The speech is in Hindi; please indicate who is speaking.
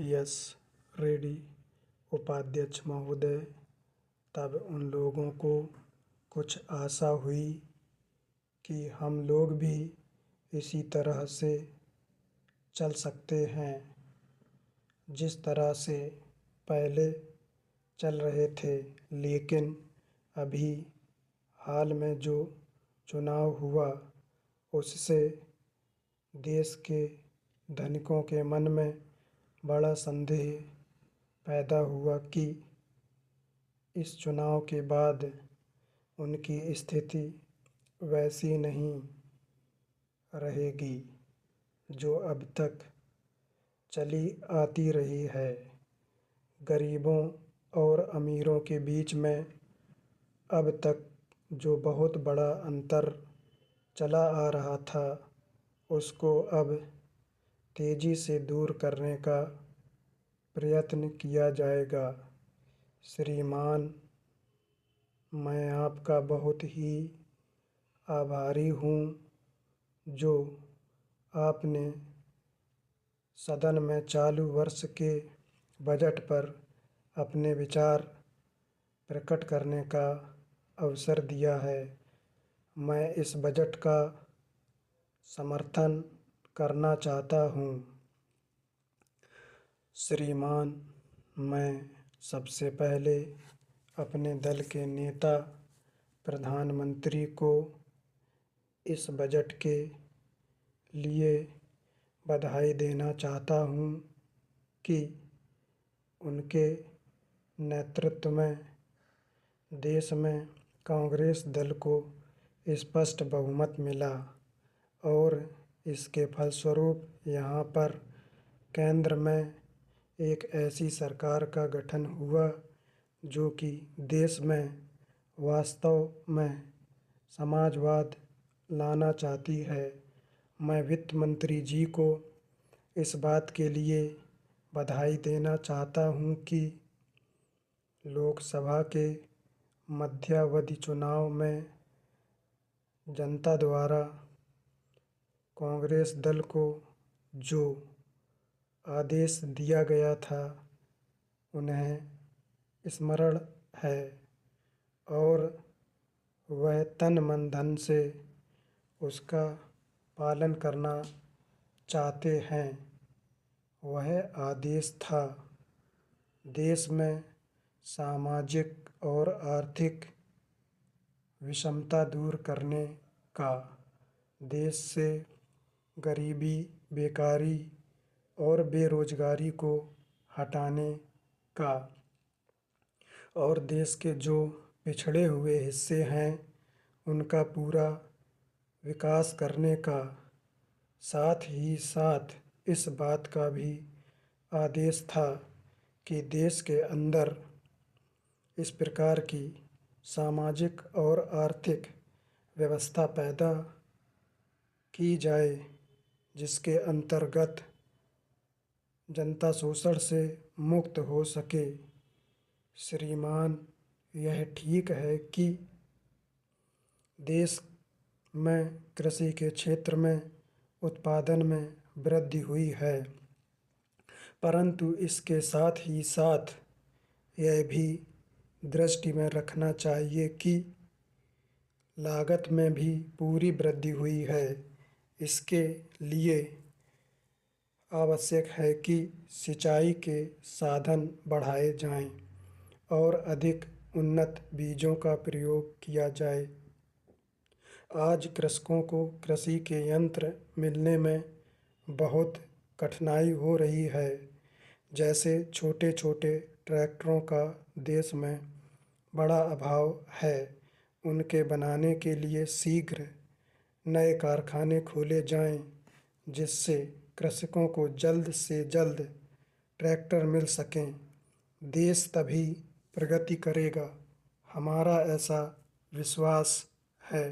Speaker 1: यस रेड्डी उपाध्यक्ष महोदय, तब उन लोगों को कुछ आशा हुई कि हम लोग भी इसी तरह से चल सकते हैं जिस तरह से पहले चल रहे थे। लेकिन अभी हाल में जो चुनाव हुआ उससे देश के धनिकों के मन में बड़ा संदेह पैदा हुआ कि इस चुनाव के बाद उनकी स्थिति वैसी नहीं रहेगी जो अब तक चली आती रही है। गरीबों और अमीरों के बीच में अब तक जो बहुत बड़ा अंतर चला आ रहा था उसको अब तेजी से दूर करने का प्रयत्न किया जाएगा। श्रीमान, मैं आपका बहुत ही आभारी हूँ जो आपने सदन में चालू वर्ष के बजट पर अपने विचार प्रकट करने का अवसर दिया है। मैं इस बजट का समर्थन करना चाहता हूँ। श्रीमान, मैं सबसे पहले अपने दल के नेता प्रधानमंत्री को इस बजट के लिए बधाई देना चाहता हूँ कि उनके नेतृत्व में देश में कांग्रेस दल को स्पष्ट बहुमत मिला और इसके फलस्वरूप यहाँ पर केंद्र में एक ऐसी सरकार का गठन हुआ जो कि देश में वास्तव में समाजवाद लाना चाहती है। मैं वित्त मंत्री जी को इस बात के लिए बधाई देना चाहता हूँ कि लोकसभा के मध्यावधि चुनाव में जनता द्वारा कांग्रेस दल को जो आदेश दिया गया था उन्हें स्मरण है और वह तन मन धन से उसका पालन करना चाहते हैं। वह आदेश था देश में सामाजिक और आर्थिक विषमता दूर करने का, देश से गरीबी, बेकारी और बेरोजगारी को हटाने का और देश के जो पिछड़े हुए हिस्से हैं उनका पूरा विकास करने का, साथ ही साथ इस बात का भी आदेश था कि देश के अंदर इस प्रकार की सामाजिक और आर्थिक व्यवस्था पैदा की जाए जिसके अंतर्गत जनता शोषण से मुक्त हो सके। श्रीमान, यह ठीक है कि देश में कृषि के क्षेत्र में उत्पादन में वृद्धि हुई है, परंतु इसके साथ ही साथ यह भी दृष्टि में रखना चाहिए कि लागत में भी पूरी वृद्धि हुई है। इसके लिए आवश्यक है कि सिंचाई के साधन बढ़ाए जाएं और अधिक उन्नत बीजों का प्रयोग किया जाए। आज कृषकों को कृषि के यंत्र मिलने में बहुत कठिनाई हो रही है। जैसे छोटे छोटे ट्रैक्टरों का देश में बड़ा अभाव है। उनके बनाने के लिए शीघ्र नए कारखाने खोले जाएं जिससे कृषकों को जल्द से जल्द ट्रैक्टर मिल सकें। देश तभी प्रगति करेगा, हमारा ऐसा विश्वास है।